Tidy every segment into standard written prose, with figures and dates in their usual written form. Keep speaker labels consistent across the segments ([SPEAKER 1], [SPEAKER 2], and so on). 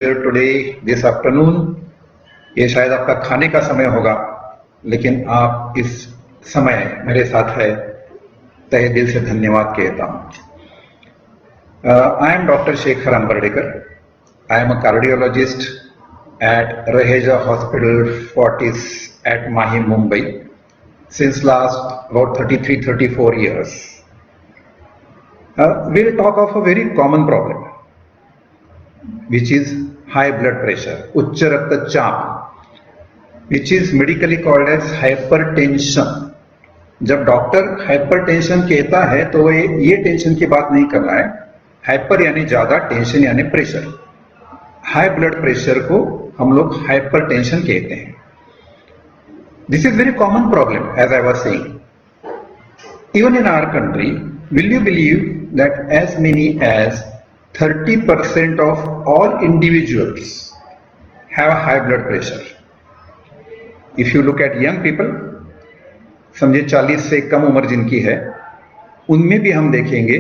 [SPEAKER 1] Today this afternoon. ये शायद आपका खाने का समय होगा, लेकिन आप इस समय मेरे साथ है, तहे दिल से धन्यवाद कहता हूं। I am doctor Shekhar Ambardekar. I am a cardiologist at Raheja Hospital, Fortis at Mahi, Mumbai since last about 33-34 years. We'll talk of a very common problem, which is high blood pressure, उच्च रक्तचाप, which is medically called as hypertension. जब doctor hypertension कहता है तो ये tension की बात नहीं कर रहा है। हाइपर यानी ज्यादा, टेंशन यानी प्रेशर। हाई ब्लड प्रेशर को हम लोग हाइपरटेंशन कहते हैं। This is very common problem, as I was saying. Even in our country, will you believe that as many as 30% of all individuals have high blood pressure. If you look at young people, समझे 40 से कम उम्र जिनकी है, उनमें भी हम देखेंगे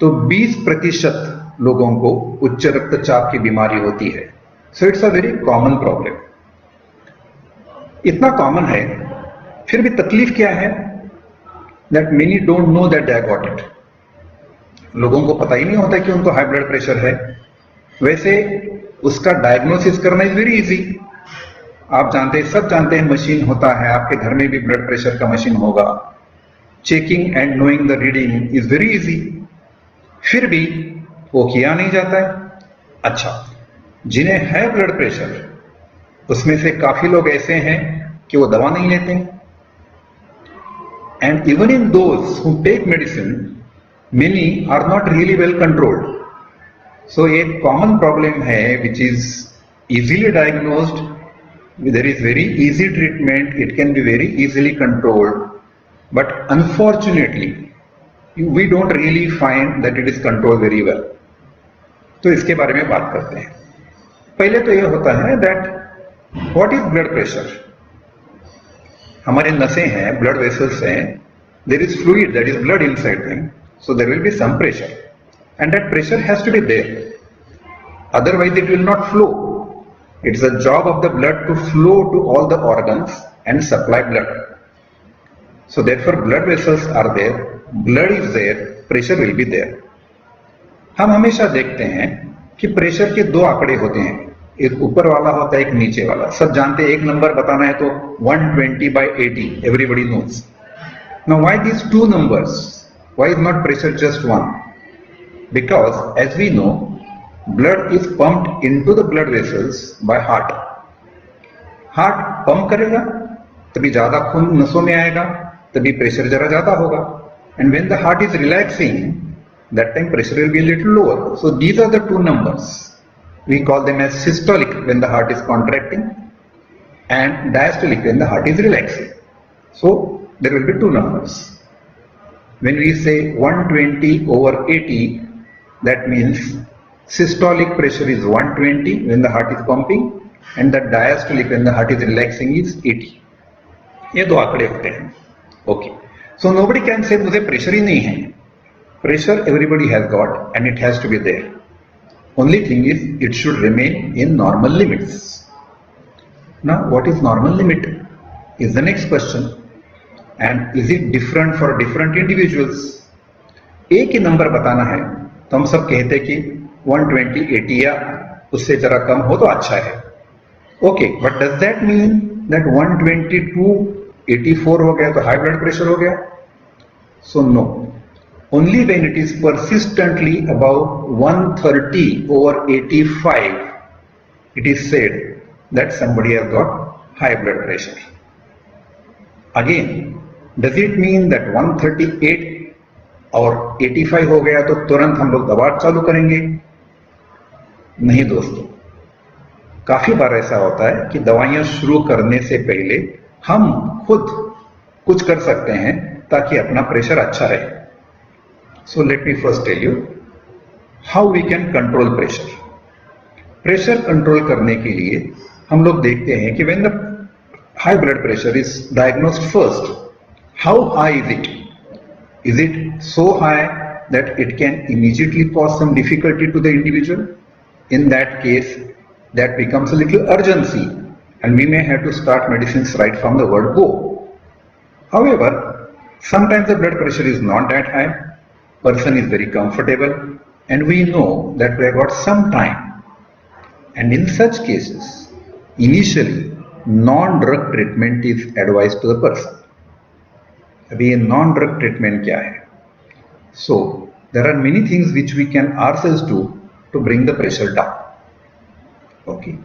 [SPEAKER 1] तो 20% लोगों को उच्च रक्तचाप की बीमारी होती है। So it's a very common problem. इतना कॉमन है, फिर भी तकलीफ क्या है? That many don't know that they got it. लोगों को पता ही नहीं होता कि उनको हाई ब्लड प्रेशर है। वैसे उसका डायग्नोसिस करना इज वेरी इजी। आप जानते हैं, सब जानते हैं, मशीन होता है, आपके घर में भी ब्लड प्रेशर का मशीन होगा। Checking and knowing the reading is very easy. फिर भी वो किया नहीं जाता है। अच्छा, जिन्हें है ब्लड प्रेशर, उसमें से काफी लोग ऐसे हैं कि वो दवा नहीं लेते। And even in those who take medicine, many are not really well controlled. So ये कॉमन प्रॉब्लम है which is easily diagnosed, there is very easy treatment, it can be very easily controlled, but unfortunately we don't really find that it is controlled very well. तो इसके बारे में बात करते हैं। पहले तो यह होता है that what is blood pressure. हमारे नसें हैं, ब्लड वेसल्स हैं, there is fluid, that is blood inside them, so there will be some pressure and that pressure has to be there, otherwise it will not flow. It's the job of the blood to flow to all the organs and supply blood. So therefore blood vessels are there, blood is there, pressure will be there. हम हमेशा देखते हैं कि pressure के दो आंकड़े होते हैं, एक ऊपर वाला होता है, एक नीचे वाला। सब जानते हैं, एक नंबर बताना है तो 120/80, everybody knows. Now why these two numbers? Why is not pressure just one? Because as we know, blood is pumped into the blood vessels by heart. Heart pump करेगा तभी ज्यादा खून नसों में आएगा, तभी प्रेशर जरा ज्यादा होगा। And when the heart is relaxing, that time pressure will be a little lower. So these are the two numbers. We call them as systolic when the heart is contracting and diastolic when the heart is relaxing. So there will be two numbers. When we say 120/80, that means systolic pressure is 120 when the heart is pumping and the diastolic when the heart is relaxing is 80. ये दो आंकड़े होते हैं। Okay. So nobody can say मुझे pressure ही नहीं है। Pressure everybody has got and it has to be there. Only thing is it should remain in normal limits. Now what is normal limit is the next question, and is it different for different individuals? एक ही number बताना है तो हम सब कहते कि 120/80 या उससे जरा कम हो तो अच्छा है। Okay, but does that mean that 122/84 हो गया तो हाई ब्लड प्रेशर हो गया? So no. Only when it is persistently above 130/85, it is said that somebody has got high blood pressure. Again, does it mean that 138 और 85 हो गया तो तुरंत हम लोग दवा चालू करेंगे? नहीं दोस्तों, काफी बार ऐसा होता है कि दवाइयां शुरू करने से पहले हम खुद कुछ कर सकते हैं ताकि अपना प्रेशर अच्छा रहे। So let me first tell you how we can control pressure. Pressure control करने के लिए हम लोग देखते हैं कि when the high blood pressure is diagnosed first, how high is it? Is it so high that it can immediately cause some difficulty to the individual? In that case, that becomes a little urgency and we may have to start medicines right from the word go. However, sometimes the blood pressure is not that high, person is very comfortable and we know that we have got some time. And in such cases, initially non-drug treatment is advised to the person. अभी ये non-drug treatment क्या है? So there are many things which we can ourselves do to bring the pressure down. Okay,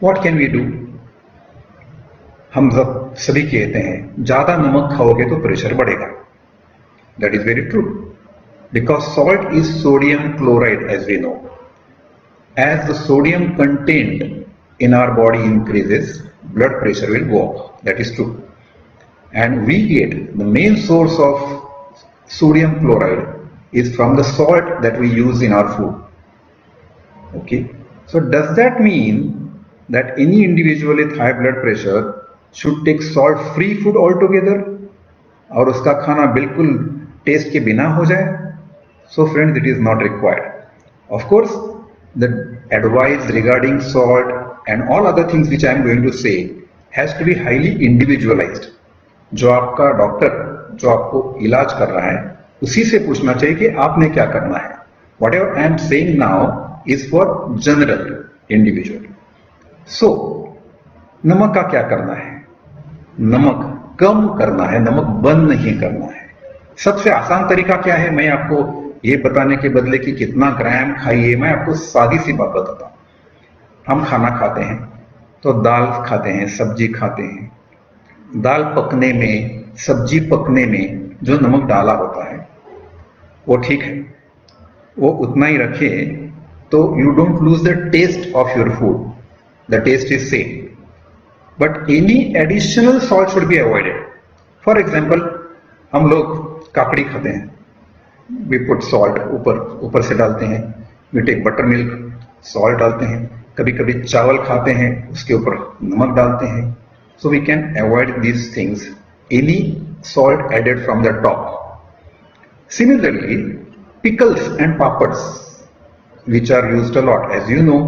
[SPEAKER 1] what can we do? हम सब सभी कहते हैं ज्यादा नमक खाओगे तो प्रेशर बढ़ेगा. That is very true because salt is sodium chloride, as we know. As the sodium content in our body increases, blood pressure will go up. That is true. And we get the main source of sodium chloride is from the salt that we use in our food. Okay. So does that mean that any individual with high blood pressure should take salt free food altogether और उसका खाना बिल्कुल test के बिना हो जाए? So friends, it is not required. Of course, the advice regarding salt and all other things which I am going to say has to be highly individualized. जो आपका डॉक्टर जो आपको इलाज कर रहा है उसी से पूछना चाहिए कि आपने क्या करना है. Whatever I am saying now is for general individual. So नमक का क्या करना है? नमक कम करना है, नमक बंद नहीं करना है. सबसे आसान तरीका क्या है? मैं आपको ये बताने के बदले कि कितना ग्राम खाइए, मैं आपको सादी सी बात बताता हूं. हम खाना खाते हैं तो दाल खाते हैं, सब्जी खाते हैं. दाल पकने में, सब्जी पकने में जो नमक डाला होता है वो ठीक है, वो उतना ही रखें तो you don't lose the taste of your food. The taste is same. But any additional salt should be avoided. For example, हम लोग काकड़ी खाते हैं, वी पुट सॉल्ट, ऊपर से डालते हैं. We take butter milk, salt डालते हैं. कभी कभी चावल खाते हैं, उसके ऊपर नमक डालते हैं. So we can avoid these things, any salt added from the top. Similarly, pickles and papads, which are used a lot. As you know,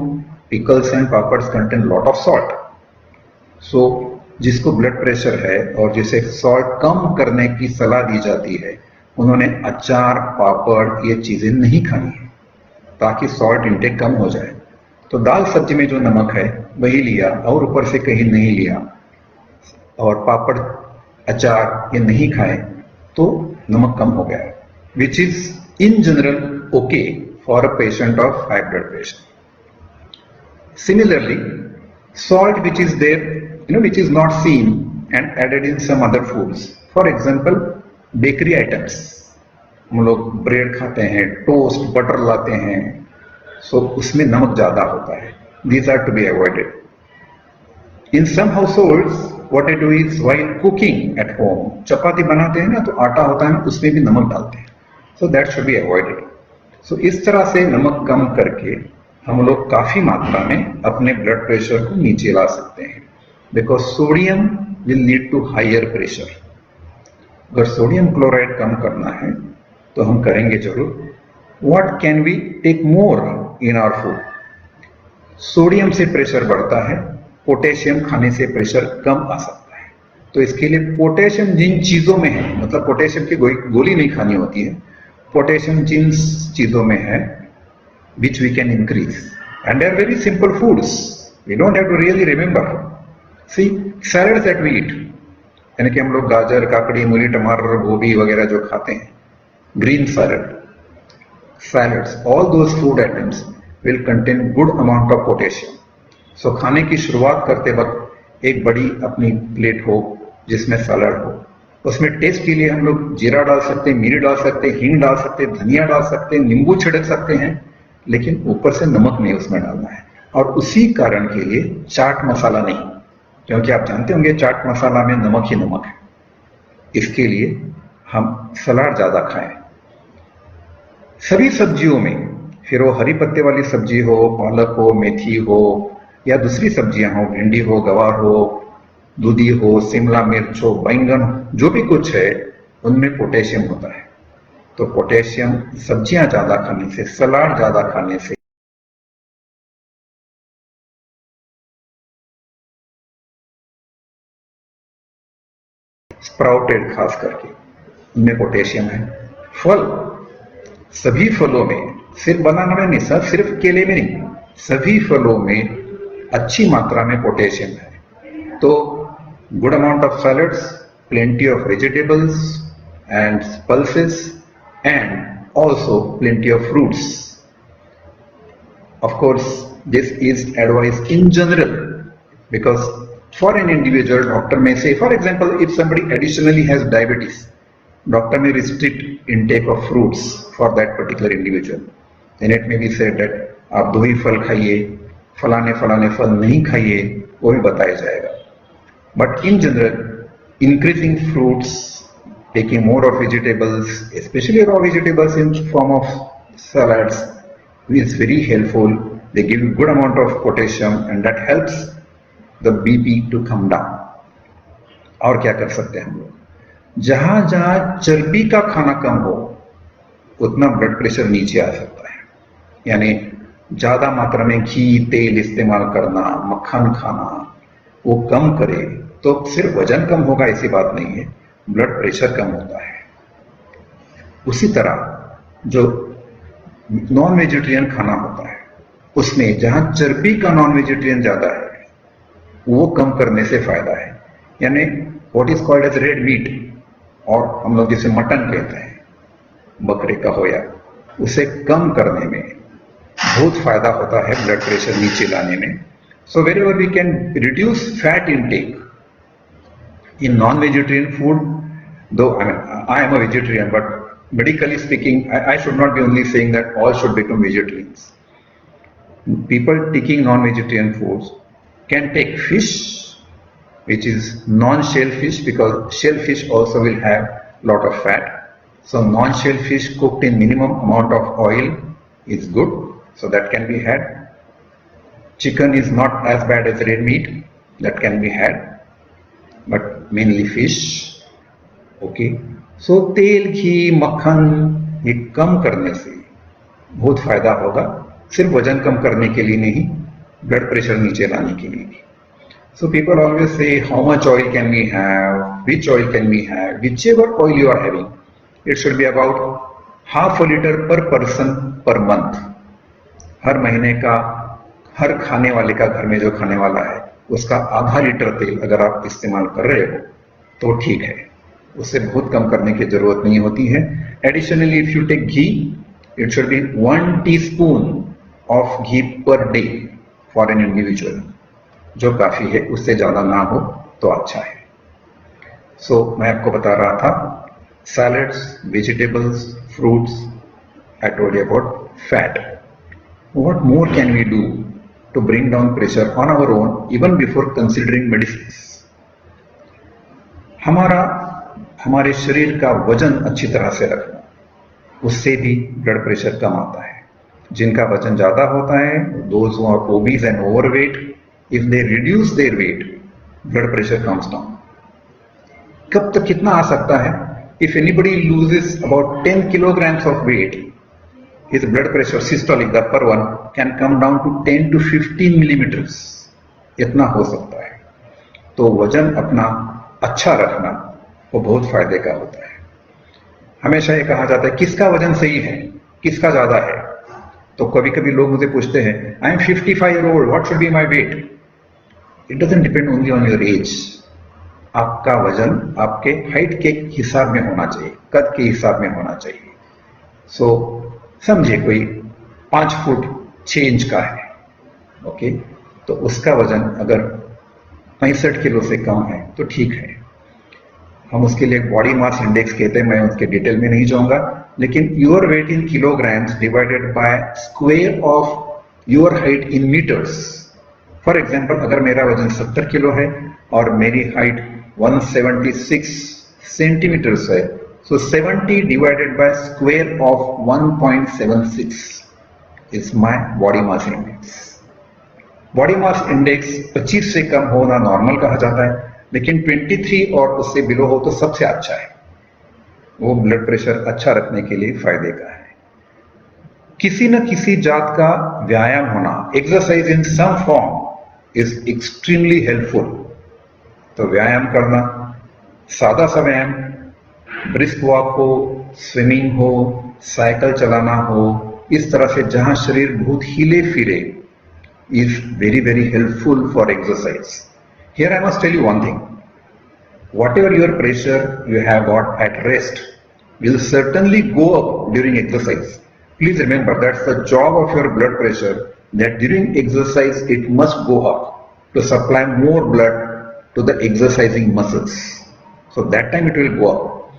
[SPEAKER 1] pickles and papads contain lot of salt. So, जिसको blood pressure है और जिसे salt कम करने की सलाह दी जाती है, उन्होंने अचार, पापड़ ये चीजें नहीं खानी है ताकि सॉल्ट इंटेक कम हो जाए. तो दाल सब्जी में जो नमक है वही लिया और ऊपर से कहीं नहीं लिया और पापड़ अचार ये नहीं खाए तो नमक कम हो गया, which is in general okay for a patient of high blood pressure. Similarly, salt which is there, which is not seen and added in some other foods. For example, bakery items. हम लोग bread खाते हैं, toast, butter लाते हैं, so उसमें नमक ज्यादा होता है. These are to be avoided. In some households, what I do is while cooking at home, चपाती बनाते हैं ना तो आटा होता है ना, उसमें भी नमक डालते हैं. So that should be avoided. So इस तरह से नमक कम करके हम लोग काफी मात्रा में अपने ब्लड प्रेशर को नीचे ला सकते हैं. Because sodium will lead to higher pressure. अगर सोडियम क्लोराइड कम करना है तो हम करेंगे जरूर. What can we take more in our food? Sodium से प्रेशर बढ़ता है, पोटेशियम खाने से प्रेशर कम आ सकता है. तो इसके लिए पोटेशियम जिन चीजों में है, मतलब पोटेशियम की गोली नहीं खानी होती है, पोटेशियम जिन चीजों में है which we can increase, and they are very simple foods. We don't have to really remember. See, salads that we eat, यानी कि हम लोग गाजर, काकड़ी, मूली, टमाटर, गोभी वगैरह जो खाते हैं, green salad, salads, all those food items will contain good amount of potassium. So खाने की शुरुआत करते वक्त एक बड़ी अपनी प्लेट हो जिसमें सलाद हो, उसमें टेस्ट के लिए हम लोग जीरा डाल सकते हैं, मिर्च डाल सकते हैं, हींग डाल सकते हैं, धनिया डाल सकते हैं, नींबू छिड़क सकते हैं, लेकिन ऊपर से नमक नहीं उसमें डालना है. और उसी कारण के लिए चाट मसाला नहीं, क्योंकि आप जानते होंगे चाट मसाला में नमक ही नमक है. इसके लिए हम सलाद ज्यादा खाएं. सभी सब्जियों में, फिर वो हरी पत्ते वाली सब्जी हो, पालक हो, मेथी हो या दूसरी सब्जियां हो, भिंडी हो, गवार हो, दूधी हो, शिमला मिर्च हो, बैंगन, जो भी कुछ है उनमें पोटेशियम होता है. तो पोटेशियम सब्जियां ज्यादा खाने से, सलाद ज्यादा खाने से स्प्राउटेड खास करके, उनमें पोटेशियम है। फल, सभी फलों में, सिर्फ बनाना में नहीं सर, सिर्फ केले में नहीं, सभी फलों में अच्छी मात्रा में पोटेशियम है। तो good amount of salads, plenty of vegetables and pulses and also plenty of fruits. Of course this is advice in general, because for an individual, doctor may say, for example, if somebody additionally has diabetes, doctor may restrict intake of fruits for that particular individual. Then it may be said that आप 2 ही फल खाइए, फलाने फलाने फल नहीं खाइए, वो भी बताया जाएगा। But in general, increasing fruits, taking more of vegetables, especially raw vegetables in form of salads, is very helpful. They give you good amount of potassium and that helps the BP to come down. और क्या कर सकते हैं हम लोग, जहां जहां चर्बी का खाना कम हो उतना ब्लड प्रेशर नीचे आ सकता है। यानी ज्यादा मात्रा में घी तेल इस्तेमाल करना, मक्खन खाना, वो कम करे तो सिर्फ वजन कम होगा ऐसी बात नहीं है, ब्लड प्रेशर कम होता है। उसी तरह जो नॉन वेजिटेरियन खाना होता है उसमें जहां चर्बी का नॉन वेजिटेरियन ज्यादा है वो कम करने से फायदा है। यानी what is called as red meat, और हम लोग जिसे मटन कहते हैं, बकरे का हो या, उसे कम करने में बहुत फायदा होता है ब्लड प्रेशर नीचे लाने में। So wherever we can reduce fat intake in non vegetarian food, though I am a vegetarian but medically speaking I should not be only saying that all should become vegetarians. People taking non-vegetarian foods can take fish, which is non-shell fish, because shellfish also will have lot of fat. So non-shell fish cooked in minimum amount of oil is good, so that can be had. Chicken is not as bad as red meat, that can be had, but mainly fish. Okay, so तेल घी मक्खन ये कम करने से बहुत फायदा होगा, सिर्फ वजन कम करने के लिए नहीं, ब्लड प्रेशर नीचे लाने के लिए भी। So people always say how much oil can we have, which oil can we have, whichever oil you are having, it should be about half a liter per person per month. हर महीने का हर खाने वाले का, घर में जो खाने वाला है उसका आधा लीटर तेल अगर आप इस्तेमाल कर रहे हो तो ठीक है, उससे बहुत कम करने की जरूरत नहीं होती है। Additionally, if you take ghee, it should be 1 teaspoon of ghee per day for an individual, जो काफी है, उससे ज्यादा ना हो तो अच्छा है। सो मैं आपको बता रहा था salads, vegetables, fruits, I told you about fat. What more can we do to bring down pressure on our own even before considering medicine? हमारे शरीर का वजन अच्छी तरह से रखना, उससे भी ब्लड प्रेशर कम आता है। जिनका वजन ज्यादा होता है, those who are obese and overweight, if they reduce their weight, blood pressure comes down. कब तक कितना आ सकता है? If anybody loses about 10 kilograms of weight, his blood pressure systolic, the upper one, can come down to 10 to 15 millimeters. इतना हो सकता है। तो वजन अपना अच्छा रखना वो बहुत फायदे का होता है। हमेशा ये कहा जाता है किसका वजन सही है, किसका ज्यादा है। तो कभी कभी लोग मुझे पूछते हैं, I am 55 years old, what should be my weight? It doesn't depend only on your age. आपका वजन आपके हाइट के हिसाब में होना चाहिए, कद के हिसाब में होना चाहिए। सो समझिए कोई 5 फुट 6 इंच का है, ओके, तो उसका वजन अगर 65 किलो से कम है तो ठीक है। हम उसके लिए बॉडी मास इंडेक्स कहते हैं, मैं उसके डिटेल में नहीं जाऊंगा, लेकिन your weight in kilograms divided by square of your height in metres. For example, अगर मेरा वजन 70 किलो है और मेरी हाइट 176 सेंटीमीटर्स है, सो 70 divided by square of 1.76 is my body mass index. Body mass index 25 से कम होना नॉर्मल कहा जाता है, लेकिन 23 और उससे बिलो हो तो सबसे अच्छा है। वो ब्लड प्रेशर अच्छा रखने के लिए फायदे का है। किसी न किसी जात का व्यायाम होना, exercise in some form is extremely helpful. तो व्यायाम करना, सादा सा व्यायाम, ब्रिस्क वॉक हो, स्विमिंग हो, साइकिल चलाना हो, इस तरह से जहां शरीर बहुत हिले फिरे is very helpful for exercise. Here I must tell you one thing. Whatever your pressure you have got at rest will certainly go up during exercise. Please remember that's the job of your blood pressure, that during exercise it must go up to supply more blood to the exercising muscles. So that time it will go up.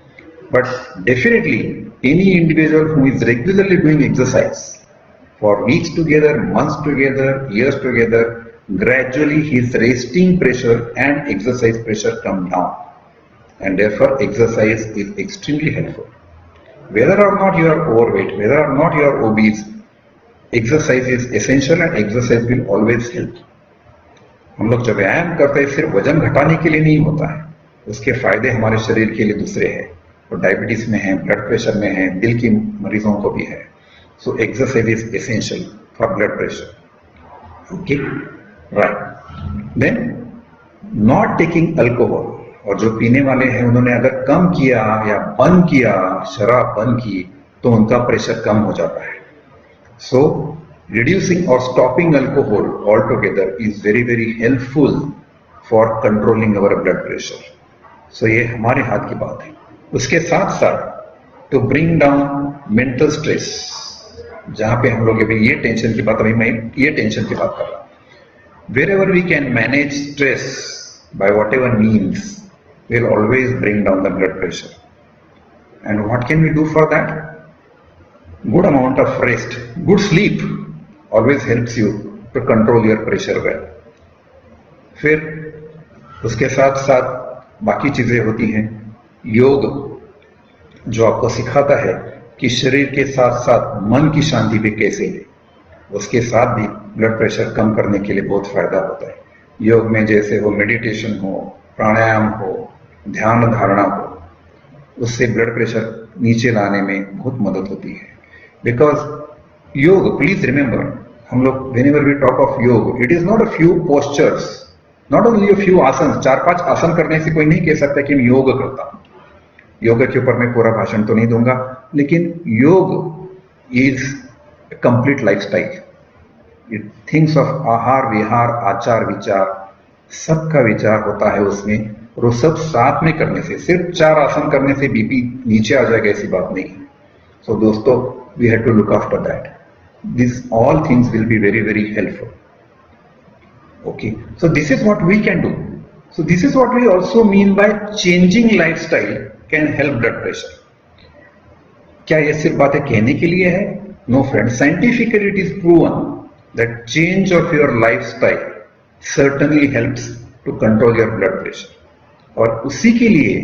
[SPEAKER 1] But definitely any individual who is regularly doing exercise for weeks together, months together, years together, gradually his resting pressure and exercise pressure come down, and therefore exercise is extremely helpful. Whether or not you are overweight, whether or not you are obese, exercise is essential and exercise will always help. हम लोग जब व्यायाम करते हैं सिर्फ वजन घटाने के लिए नहीं होता है, उसके फायदे हमारे शरीर के लिए दूसरे हैं, तो डायबिटीज में है, ब्लड प्रेशर में है, दिल की मरीजों को भी है. So exercise is essential for blood pressure. Okay, right. Then not taking alcohol, और जो पीने वाले हैं उन्होंने अगर कम किया या बंद किया, शराब बंद की, तो उनका प्रेशर कम हो जाता है. So reducing or stopping alcohol altogether is very helpful for controlling our blood pressure. So ये हमारे हाथ की बात है. उसके साथ साथ to bring down mental stress, जहां पे हम लोग अभी ये टेंशन की बात, अभी मैं ये टेंशन की बात कर रहा हूं. Wherever we can manage stress by whatever means, we'll always bring down the blood pressure. And what can we do for that? Good amount of rest, good sleep always helps you to control your pressure well. फिर उसके साथ साथ बाकी चीजें होती हैं. योग जो आपको सिखाता है कि शरीर के साथ साथ मन की शांति भी कैसे ले, उसके साथ भी ब्लड प्रेशर कम करने के लिए बहुत फायदा होता है. योग में जैसे हो मेडिटेशन हो, प्राणायाम हो, ध्यान धारणा हो, उससे ब्लड प्रेशर नीचे लाने में बहुत मदद होती है. बिकॉज योग, प्लीज रिमेंबर, हम लोग whenever we talk of योग, it is not a few postures, not only a few आसन. 4-5 आसन करने से कोई नहीं कह सकता कि मैं योग करता हूं. योग के ऊपर मैं पूरा भाषण तो नहीं दूंगा, लेकिन योग is complete lifestyle. It things of आहार विहार आचार विचार, सबका विचार होता है उसमें, और वो सब साथ में करने से, सिर्फ 4 आसन करने से बीपी नीचे आ जाएगा ऐसी बात नहीं. सो दोस्तों, we have to look after that. This all things will be very helpful. Okay, so this is what we can do. So this is what we also mean by changing lifestyle can help blood pressure. क्या ये सिर्फ बातें कहने के लिए है? No friends, scientifically it is proven that change of your lifestyle certainly helps to control your blood pressure. और उसी के लिए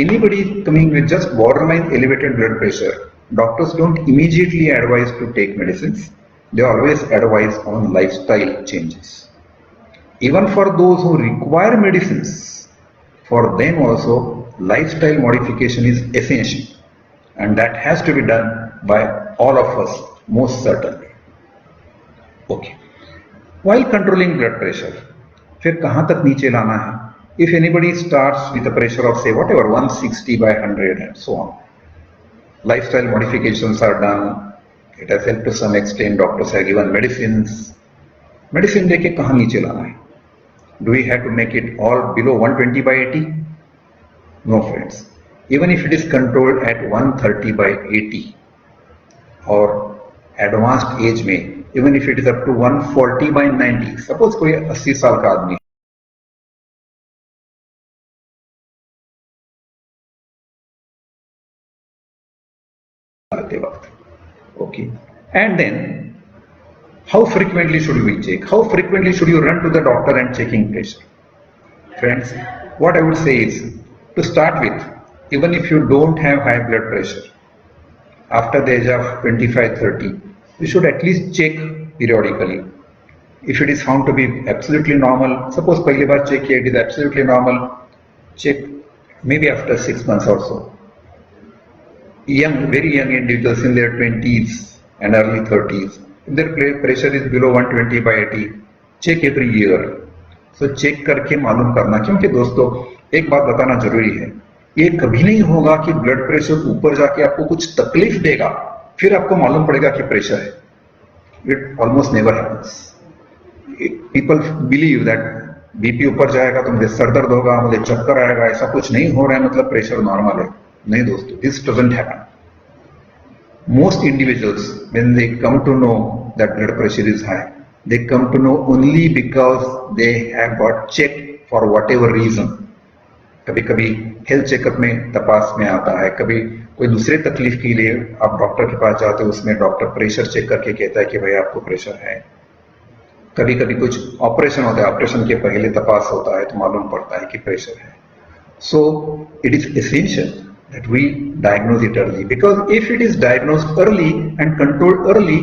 [SPEAKER 1] anybody coming with just borderline elevated blood pressure, doctors don't immediately advise to take medicines. They always advise on lifestyle changes. Even for those who require medicines, for them also lifestyle modification is essential, and that has to be done by all of us most certainly. Okay, while controlling blood pressure, फिर कहां तक नीचे लाना है? If anybody starts with a pressure of say whatever 160/100 and so on, lifestyle modifications are done. It has helped to some extent. Doctors have given medicines. Medicine देके कहां नीचे लाना है? Do we have to make it all below 120/80? No friends. Even if it is controlled at 130/80 or advanced age में, even if it is up to 140/90, suppose कोई 80 साल का आदमी आते वक्त, okay, and then how frequently should we check? How frequently should you run to the doctor and checking pressure? Friends, what I would say is, to start with, even if you don't have high blood pressure, after the age of 25-30, you should at least check periodically. If it is found to be absolutely normal, suppose पहली बार check किया, it is absolutely normal, check maybe after 6 months or so. Young, very young individuals in their 20s and early 30s, if their pressure is below 120/80, check every year. So check करके मालूम करना, क्योंकि दोस्तों एक बात बताना जरूरी है, ये कभी नहीं होगा कि ब्लड प्रेशर ऊपर जाके आपको कुछ तकलीफ देगा फिर आपको मालूम पड़ेगा कि प्रेशर है. It almost never happens. People believe that BP ऊपर जाएगा तो मुझे सर दर्द होगा, मुझे चक्कर आएगा, ऐसा कुछ नहीं हो रहा है मतलब प्रेशर नॉर्मल है. नहीं दोस्तों, this doesn't happen. Most individuals, when they come to know that blood pressure is high, they come to know only because they have got checked for whatever reason. कभी कभी हेल्थ चेकअप में तपास में आता है, कभी कोई दूसरे तकलीफ के लिए आप डॉक्टर के पास जाते हो, उसमें डॉक्टर प्रेशर चेक करके कहता है कि भाई आपको प्रेशर है. कभी कभी कुछ ऑपरेशन होता है, ऑपरेशन के पहले तपास होता है तो मालूम पड़ता है कि प्रेशर है. So it is essential that we diagnose it early, because if it is diagnosed early and controlled early,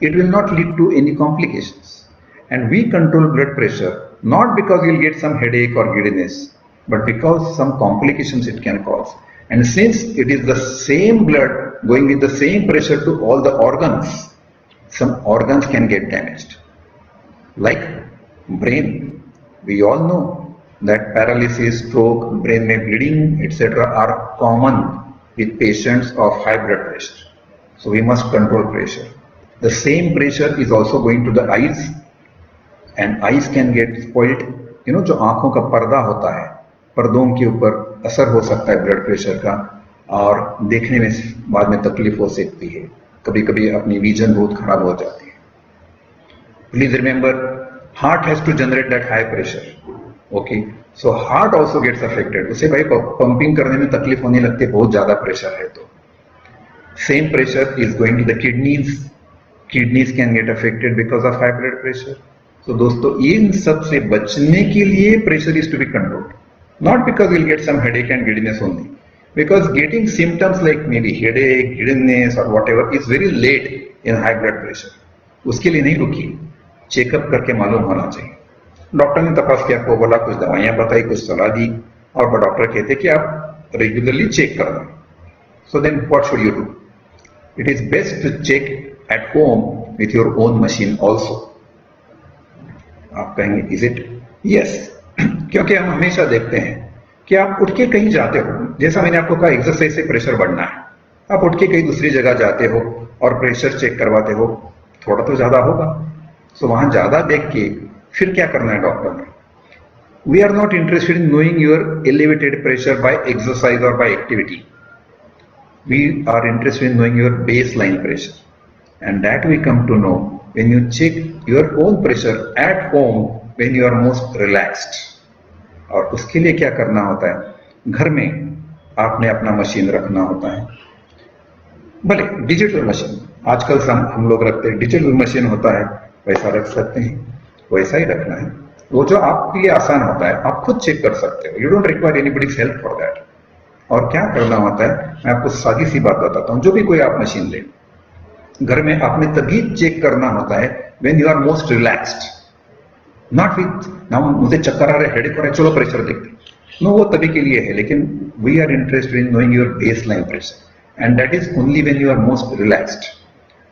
[SPEAKER 1] it will not lead to any complications. And we control blood pressure not because you'll get some headache or giddiness, but because some complications it can cause. And since it is the same blood going with the same pressure to all the organs, some organs can get damaged. Like brain, we all know that paralysis, stroke, brain bleeding, etc. are common with patients of high blood pressure. So we must control pressure. The same pressure is also going to the eyes, and eyes can get spoiled. You know, जो आंखों का पर्दा होता है, पर्दों के ऊपर असर हो सकता है ब्लड प्रेशर का, और देखने में बाद में तकलीफ हो सकती है. कभी कभी अपनी विजन बहुत खराब हो जाती है. Please remember, heart has to generate that high pressure. Okay, so heart also gets affected. उसे भाई पंपिंग करने में तकलीफ होने लगती है, बहुत ज्यादा प्रेशर है तो. Same pressure is going to the kidneys. Kidneys can get affected because of high blood pressure. तो दोस्तों, इन सब से बचने के लिए pressure is to be controlled, not because will get some headache and giddiness only, because getting symptoms like may be headache, giddiness और whatever is very late in high blood pressure. उसके लिए नहीं रुकिए, checkup करके मालूम होना चाहिए. Doctor ने तपास किया, आपको बोला, कुछ दवाइयां बताई, कुछ सलाह दी, और डॉक्टर कहते कि आप रेगुलरली चेक करना. So then what should you do? It is best to check at home with your own machine also. आप कहेंगे इज इट? यस, क्योंकि हम हमेशा देखते हैं कि आप उठ के कहीं जाते हो, जैसा मैंने आपको कहा एक्सरसाइज से प्रेशर बढ़ना है, आप उठ के कहीं दूसरी जगह जाते हो और प्रेशर चेक करवाते हो, थोड़ा तो ज्यादा होगा. सो वहां ज्यादा देख के फिर क्या करना है डॉक्टर ने? We are not interested in knowing your elevated pressure by exercise और by activity. We are interested in knowing your baseline pressure, and that we come to know when you check your own pressure at home when you are most relaxed. और उसके लिए क्या करना होता है? घर में आपने अपना मशीन रखना होता है, भले डिजिटल मशीन, आजकल हम लोग रखते हैं डिजिटल मशीन होता है, वैसा रख सकते हैं, वैसा ही रखना है. वो जो आपके लिए आसान होता है, आप खुद चेक कर सकते हो. You don't require anybody's help for that. और क्या करना होता है, मैं आपको सादी सी बात बताता हूं. जो भी कोई आप मशीन ले, घर में आपने तभी चेक करना होता है when you are most relaxed, not with ना मुझे चक्कर आ रहे, हेडेक हो रहा है, चलो प्रेशर देखते. नो, वो तभी के लिए है, लेकिन we are interested in knowing your baseline pressure, and that is only when you are most relaxed.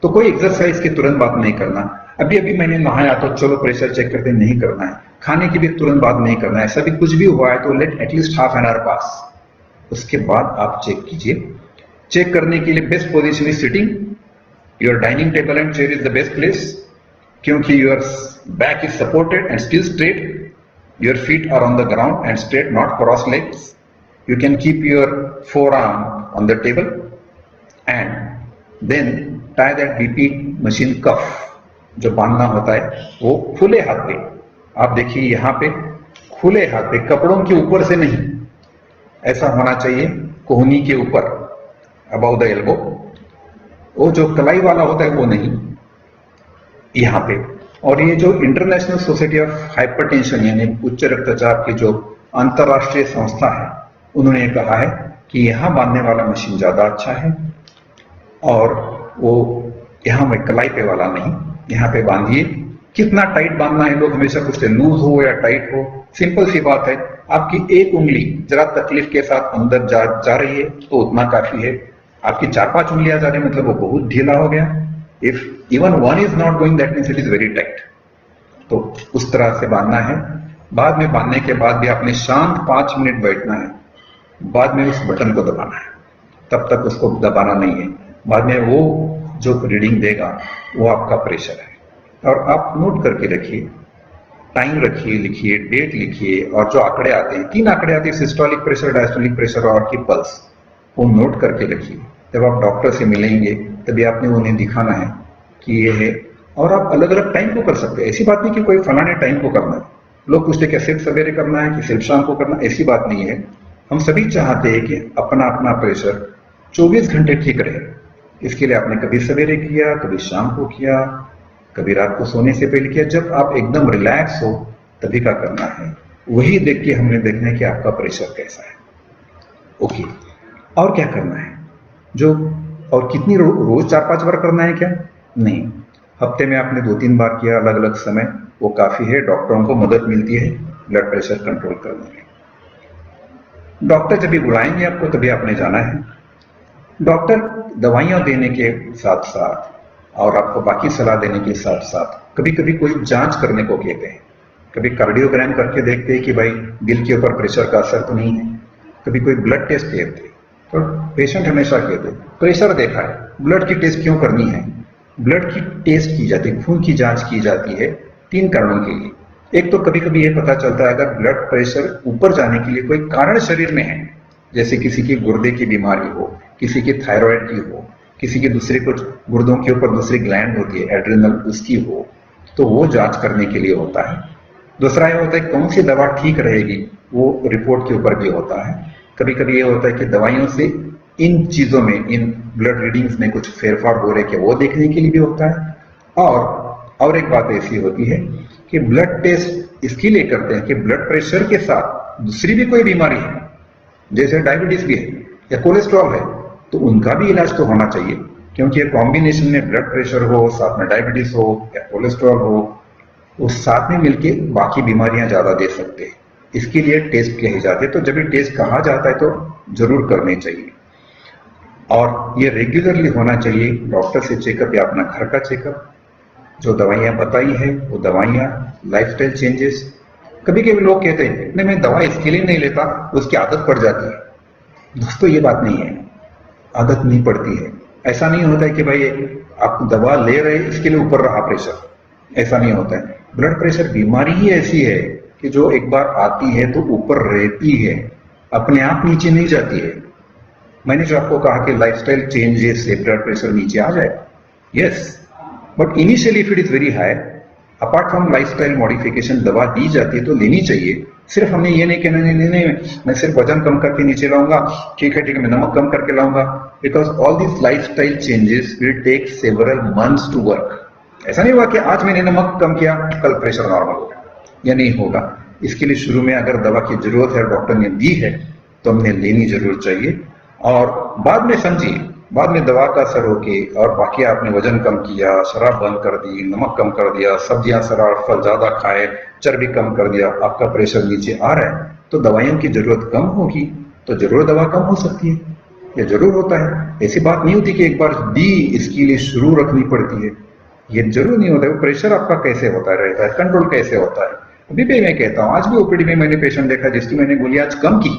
[SPEAKER 1] तो कोई एक्सरसाइज की तुरंत बात नहीं करना, अभी अभी मैंने नहाया तो चलो प्रेशर चेक करते, नहीं करना है. खाने की भी तुरंत बात नहीं करना है. ऐसा भी कुछ भी हुआ है तो let at least half an hour pass, उसके बाद आप चेक कीजिए. चेक करने के लिए best position is sitting. Your dining table and chair is the best place, क्योंकि your back is supported and still straight. Your feet are on the ground and straight, not cross legs. You can keep your forearm on the table and then tie that BP machine cuff जो बांधना होता है वो खुले हाथ पे. आप देखिए यहां पे खुले हाथ पे, कपड़ों के ऊपर से नहीं, ऐसा होना चाहिए कोहनी के ऊपर, अबाउ द एल्बो. वो जो कलाई वाला होता है वो नहीं, यहां पे. और ये जो इंटरनेशनल सोसाइटी ऑफ हाइपरटेंशन यानी उच्च रक्तचाप की जो अंतरराष्ट्रीय संस्था है, उन्होंने कहा है कि यहां बांधने वाला मशीन ज्यादा अच्छा है, और वो यहां में कलाई पे वाला नहीं, यहां पे बांधिए. कितना टाइट बांधना है, लोग हमेशा पूछते हैं लूज हो या टाइट हो. सिंपल सी बात है, आपकी एक उंगली जरा तकलीफ के साथ अंदर जा रही है तो उतना काफी है. आपकी 4-5 उंगलियां जा रही है मतलब वो बहुत ढीला हो गया. If even one is not going that means it is very tight. तो उस तरह से बांधना है. बाद में बांधने के बाद भी आपने शांत 5 मिनट बैठना है. बाद में उस बटन को दबाना है, तब तक उसको दबाना नहीं है। बाद में वो जो रीडिंग देगा वो आपका प्रेशर है। और आप नोट करके रखिए, टाइम रखिए, लिखिए, डेट लिखिए, और जो आंकड़े आते हैं, 3 आंकड़े आते हैं, सिस्टोलिक प्रेशर, डायस्टोलिक प्रेशर और की पल्स, वो नोट करके रखिए। जब आप डॉक्टर से मिलेंगे तभी आपने उन्हें दिखाना है कि ये है। और आप अलग अलग टाइम को कर सकते हैं, ऐसी बात नहीं कि कोई फलाने टाइम को करना है। लोग पूछते क्या सिर्फ सवेरे करना है कि सिर्फ शाम को करना है, ऐसी बात नहीं है। हम सभी चाहते हैं कि अपना अपना प्रेशर 24 घंटे ठीक रहे। इसके लिए आपने कभी सवेरे किया, कभी शाम को किया, कभी रात को सोने से पहले किया। जब आप एकदम रिलैक्स हो तभी का करना है। वही देख के हमने देखना है कि आपका प्रेशर कैसा है। ओके, और क्या करना है? जो और कितनी रोज 4-5 बार करना है क्या? नहीं, हफ्ते में आपने 2-3 बार किया अलग अलग समय, वो काफी है। डॉक्टरों को मदद मिलती है ब्लड प्रेशर कंट्रोल करने में। डॉक्टर जब भी बुलाएंगे आपको तभी आपने जाना है। डॉक्टर दवाइयां देने के साथ साथ और आपको बाकी सलाह देने के साथ साथ कभी कभी कोई जांच करने को कहते हैं। कभी कार्डियोग्राम करके देखते हैं कि भाई दिल के ऊपर प्रेशर का असर तो नहीं है। कभी कोई ब्लड टेस्ट कहते हैं। तो पेशेंट हमेशा कहते हैं प्रेशर देखा है, ब्लड की टेस्ट क्यों करनी है? ब्लड की टेस्ट की जाती है, खून की जांच की जाती है 3 कारणों के लिए। एक तो कभी कभी ये पता चलता है अगर ब्लड प्रेशर ऊपर जाने के लिए कोई कारण शरीर में है, जैसे किसी की गुर्दे की बीमारी हो, किसी की थायराइड की हो, किसी की दूसरी कुछ गुर्दों के ऊपर दूसरी ग्लैंड होती है एड्रिनल, उसकी हो, तो वो जांच करने के लिए होता है। दूसरा ये होता है कौन सी दवा ठीक रहेगी, वो रिपोर्ट के ऊपर भी होता है। कभी कभी ये होता है कि दवाइयों से इन चीजों में, इन ब्लड रीडिंग्स में कुछ फेरफार हो रहे हैं, वो देखने के लिए भी होता है। और एक बात ऐसी होती है कि ब्लड टेस्ट इसके लिए करते हैं कि ब्लड प्रेशर के साथ दूसरी भी कोई बीमारी है, जैसे डायबिटीज भी है या कोलेस्ट्रॉल है, तो उनका भी इलाज तो होना चाहिए। क्योंकि ये कॉम्बिनेशन में ब्लड प्रेशर हो, साथ में डायबिटीज हो या कोलेस्ट्रॉल हो, वो साथ में मिलके बाकी बीमारियां ज्यादा दे सकते हैं। इसके लिए टेस्ट कहे जाते हैं। तो जब ये टेस्ट कहा जाता है तो जरूर करने चाहिए, और ये रेगुलरली होना चाहिए। डॉक्टर से चेकअप या अपना घर का चेकअप, जो दवाइयां बताई है वो दवाइयां, लाइफस्टाइल चेंजेस। कभी कभी लोग कहते हैं नहीं मैं दवा इसके लिए नहीं लेता, उसकी आदत पड़ जाती है। दोस्तों ये बात नहीं है, आदत नहीं पड़ती है। ऐसा नहीं होता है कि भाई आप दवा ले रहे इसके लिए ऊपर रहा प्रेशर, ऐसा नहीं होता है। ब्लड प्रेशर बीमारी ही ऐसी है कि जो एक बार आती है तो ऊपर रहती है, अपने आप नीचे नहीं जाती है। मैंने जो आपको कहा कि लाइफस्टाइल चेंजेस से ब्लड प्रेशर नीचे आ जाए, yes, but initially if it is very high, apart from lifestyle modification दवा दी जाती है तो लेनी चाहिए। सिर्फ हमने ये नहीं कहना नहीं मैं सिर्फ वजन कम करके नीचे लाऊंगा, ठीक है मैं नमक कम करके लाऊंगा, because all this lifestyle changes will take several months to work. ऐसा नहीं हुआ कि आज मैंने नमक कम किया कल प्रेशर नॉर्मल हो गया, या नहीं होगा। इसके लिए शुरू में अगर दवा की जरूरत है, डॉक्टर ने दी है, तो हमने लेनी जरूर चाहिए। और बाद में समझिए, बाद में दवा का असर होके और बाकी आपने वजन कम किया, शराब बंद कर दी, नमक कम कर दिया, सब्जियां सलाद फल ज्यादा खाए, चर्बी कम कर दिया, आपका प्रेशर नीचे आ रहा है, तो दवाइयों की जरूरत कम होगी, तो जरूर दवा कम हो सकती है, ये जरूर होता है। ऐसी बात नहीं होती कि एक बार दी इसके लिए शुरू रखनी पड़ती है, ये जरूर नहीं होता है। प्रेशर आपका कैसे होता रहता है, कंट्रोल कैसे होता है। अभी भी मैं कहता हूँ, आज भी ओपीडी में मैंने पेशेंट देखा जिसकी मैंने गोली आज कम की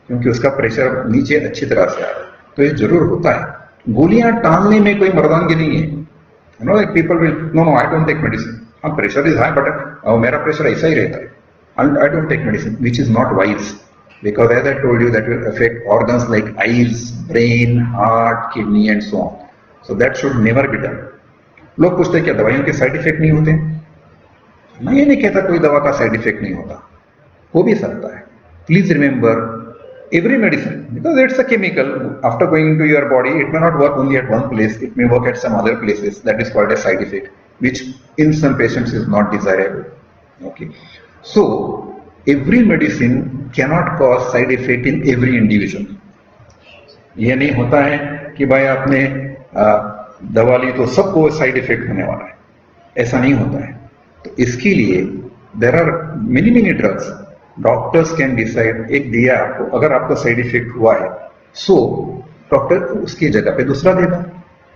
[SPEAKER 1] क्योंकि उसका प्रेशर नीचे अच्छी तरह से आ रहा है, तो ये जरूर होता है। गोलियां टालने में कोई मर्दानगी नहीं है। You know like people will no I don't take medicine, हाँ प्रेशर इज हाई बट मेरा प्रेशर ऐसा ही रहता है, I don't take medicine, which is not wise, because as I told you that will affect organs like eyes, brain, heart, kidney and so on. So that should never be done. लोग पूछते हैं क्या दवाइयों के side effect नहीं होते? मैं ये नहीं कहता कोई दवा का साइड इफेक्ट नहीं होता, हो भी सकता है। Please remember every medicine, because it's a chemical, after going into your body it may not work only at one place, it may work at some other places. That is called a side effect, which in some patients is not desirable. Okay, so every medicine cannot cause side effect in every individual. ये नहीं होता है कि भाई आपने दवा ली तो सबको साइड इफेक्ट होने वाला है, ऐसा नहीं होता है। तो इसके लिए there are many drugs, doctors can decide, एक दिया आपको, अगर आपको साइड इफेक्ट हुआ है सो डॉक्टर उसकी जगह पे दूसरा देगा।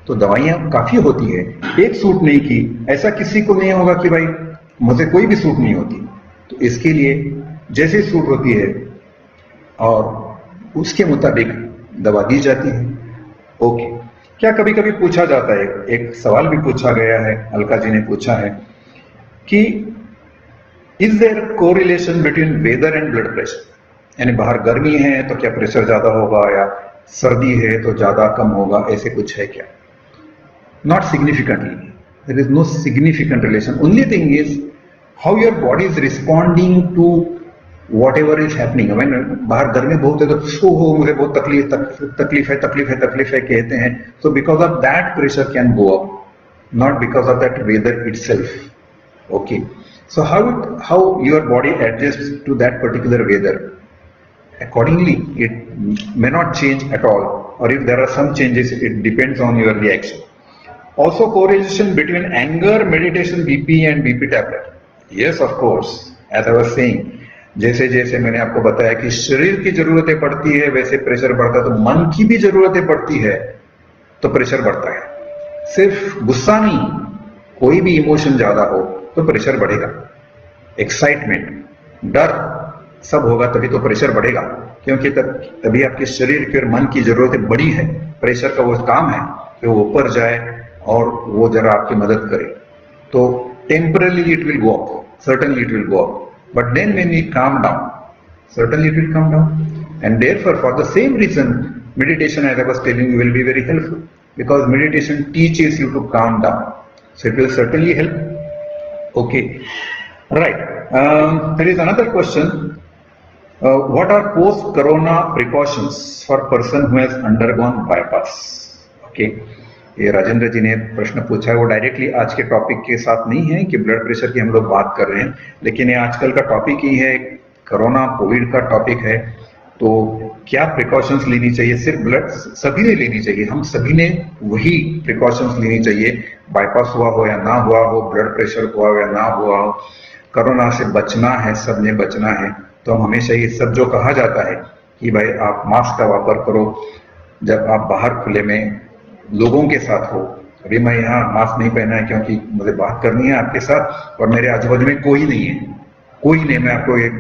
[SPEAKER 1] तो दवाइयां काफी होती है, एक सूट नहीं की, ऐसा किसी को नहीं होगा कि भाई मुझे कोई भी सूट नहीं होती। तो इसके लिए जैसे सूट होती है और उसके मुताबिक दवा दी जाती है। ओके, क्या कभी कभी पूछा जाता है, एक सवाल भी पूछा गया है, अलका जी ने पूछा है कि is there correlation between weather and blood pressure, यानी बाहर गर्मी है तो क्या प्रेशर ज्यादा होगा, या सर्दी है तो ज्यादा कम होगा, ऐसे कुछ है क्या? Not significantly, there is no significant relation. Only thing is how your body is responding to whatever is happening. बाहर गर्मी बहुत है तो सो हो, मुझे बहुत तकलीफ है कहते हैं, so because of that pressure can go up, not because of that weather itself. Okay, so how your body adjusts to that particular weather, accordingly it may not change at all, or if there are some changes, it depends on your reaction. Also, correlation between anger, meditation, BP and BP tablet. Yes, of course, as I was saying, जैसे जैसे मैंने आपको बताया कि शरीर की जरूरतें पड़ती है वैसे प्रेशर बढ़ता है, तो मन की भी जरूरतें पड़ती है तो प्रेशर बढ़ता है। सिर्फ गुस्सा नहीं, कोई भी इमोशन ज्यादा हो तो प्रेशर बढ़ेगा। एक्साइटमेंट, डर सब होगा तभी तो प्रेशर बढ़ेगा, क्योंकि तभी आपके शरीर की और मन की जरूरतें बड़ी है। प्रेशर का वो काम है कि वो ऊपर जाए और वो जरा आपकी मदद करे। तो temporarily it will go up, certainly it will go up, but then when we calm down, certainly it will come down. And therefore, for the same reason, meditation, as I was telling you, will be very helpful, because meditation teaches you to calm down, so it will certainly help. Okay, right. There is another question. What are post-corona precautions for person who has undergone bypass? Okay, ये राजेंद्र जी ने प्रश्न पूछा है, वो directly आज के topic के साथ नहीं है कि ब्लड प्रेशर की हम लोग बात कर रहे हैं, लेकिन ये आजकल का टॉपिक ही है, कोरोना कोविड का टॉपिक है। तो क्या प्रिकॉशंस लेनी चाहिए? सिर्फ ब्लड, सभी ने लेनी चाहिए, हम सभी ने वही प्रिकॉशंस लेनी चाहिए, बाईपास हुआ हो या ना हुआ हो, ब्लड प्रेशर हुआ हो या ना हुआ हो, कोरोना से बचना है, सबने बचना है। तो हम हमेशा ये सब जो कहा जाता है कि भाई आप मास्क का वापर करो जब आप बाहर खुले में लोगों के साथ हो। अभी मैं यहाँ मास्क नहीं पहना है क्योंकि मुझे बात करनी है आपके साथ और मेरे आजू बाजू में कोई नहीं है, कोई नहीं। मैं आपको एक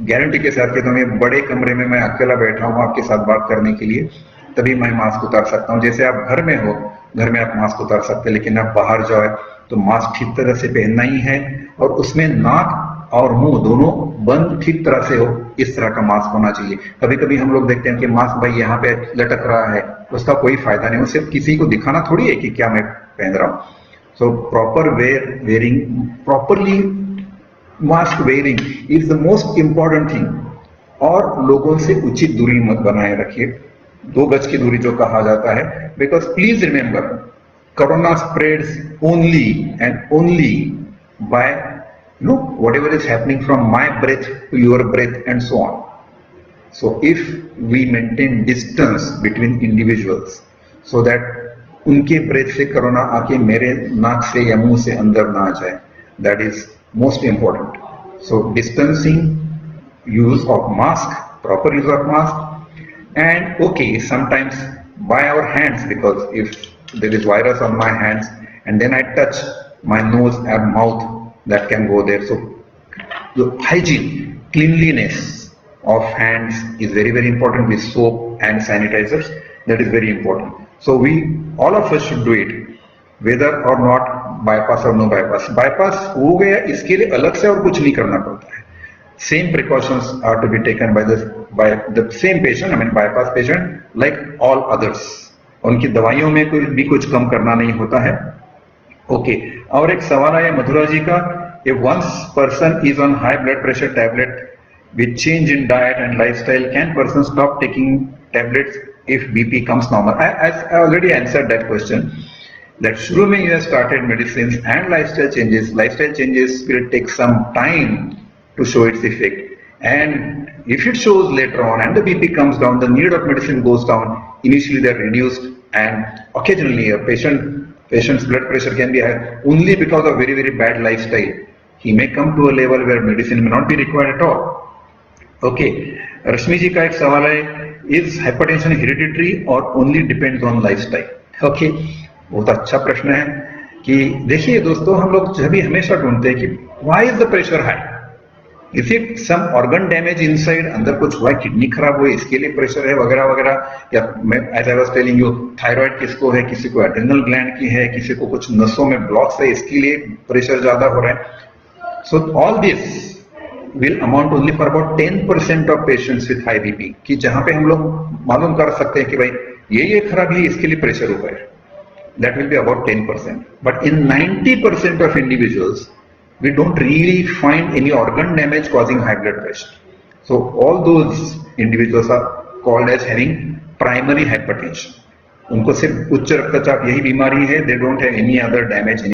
[SPEAKER 1] गारंटी के साथ कहता हूँ, मैं बड़े कमरे में मैं अकेला बैठा हूँ आपके साथ बात करने के लिए, तभी मैं मास्क उतार सकता हूँ। जैसे आप घर में हो, घर में आप मास्क उतार सकते हैं, लेकिन आप बाहर जाओ तो मास्क ठीक तरह से पहनना ही है और उसमें नाक और मुंह दोनों बंद ठीक तरह से हो, इस तरह का मास्क होना चाहिए। कभी कभी हम लोग देखते हैं कि मास्क भाई यहाँ पे लटक रहा है, उसका कोई फायदा नहीं, सिर्फ किसी को दिखाना थोड़ी है कि क्या मैं पहन रहा हूँ। So proper wearing, properly mask wearing is the most important thing. और लोगों से उचित दूरी मत बनाए रखिए, 2 गज की दूरी जो कहा जाता है, because please remember corona spreads only and only by whatever is happening from my breath to your breath and so on. So if we maintain distance between individuals so that उनके breath से corona आके मेरे नाक से या मुंह से अंदर ना आ जाए, that is most important. So distancing, use of mask, proper use of mask, and okay, sometimes by our hands, because if there is virus on my hands and then I touch my nose and mouth, that can go there. So the hygiene, cleanliness of hands is very, very important with soap and sanitizers. That is very important. So we, all of us should do it, whether or not bypass or no bypass. Bypass हो गया, इसके लिए अलग से और कुछ नहीं करना पड़ता है. Same precautions are to be taken by the same patient, I mean bypass patient, like all others. उनकी दवाइयों में भी कुछ कम करना नहीं होता है. ओके, और एक सवाल आया मधुरा जी का, if once person is on high blood pressure tablet with change in diet and lifestyle, can person stop taking tablets if BP comes normal? I already answered that question, that शुरू में you have started medicines and lifestyle changes will take some time to show its effect, and if it shows later on and the BP comes down, the need of medicine goes down. Initially they are reduced, and occasionally a patient's blood pressure can be high only because of very, very bad lifestyle. He may come to a level where medicine may not be required at all. Okay, रश्मि जी का एक सवाल है, is hypertension hereditary or only depends on lifestyle? Okay, बहुत अच्छा प्रश्न है कि देखिए दोस्तों, हम लोग जब भी हमेशा ढूंढते हैं कि why is the pressure high? If it some organ damage inside, अंदर कुछ हुआ, किडनी खराब हुई, इसके लिए प्रेशर है वगैरह वगैरह, या मैं as I was telling you thyroid किसको है, किसी को एड्रेनल ग्लैंड की है, किसी को कुछ नसों में ब्लॉक्स है, इसके लिए प्रेशर ज्यादा हो रहा है. So all this will amount only for about 10% of patients with high BP, कि जहां पे हम लोग मालूम कर सकते हैं कि भाई ये खराबी है, इसके लिए प्रेशर हुआ है. That will be about 10%. But in 90% of individuals, we don't really find any organ damage causing high blood pressure. So all those individuals are called as having primary hypertension. उनको सिर्फ उच्च रक्तचाप यही बीमारी है, they don't have any other damage.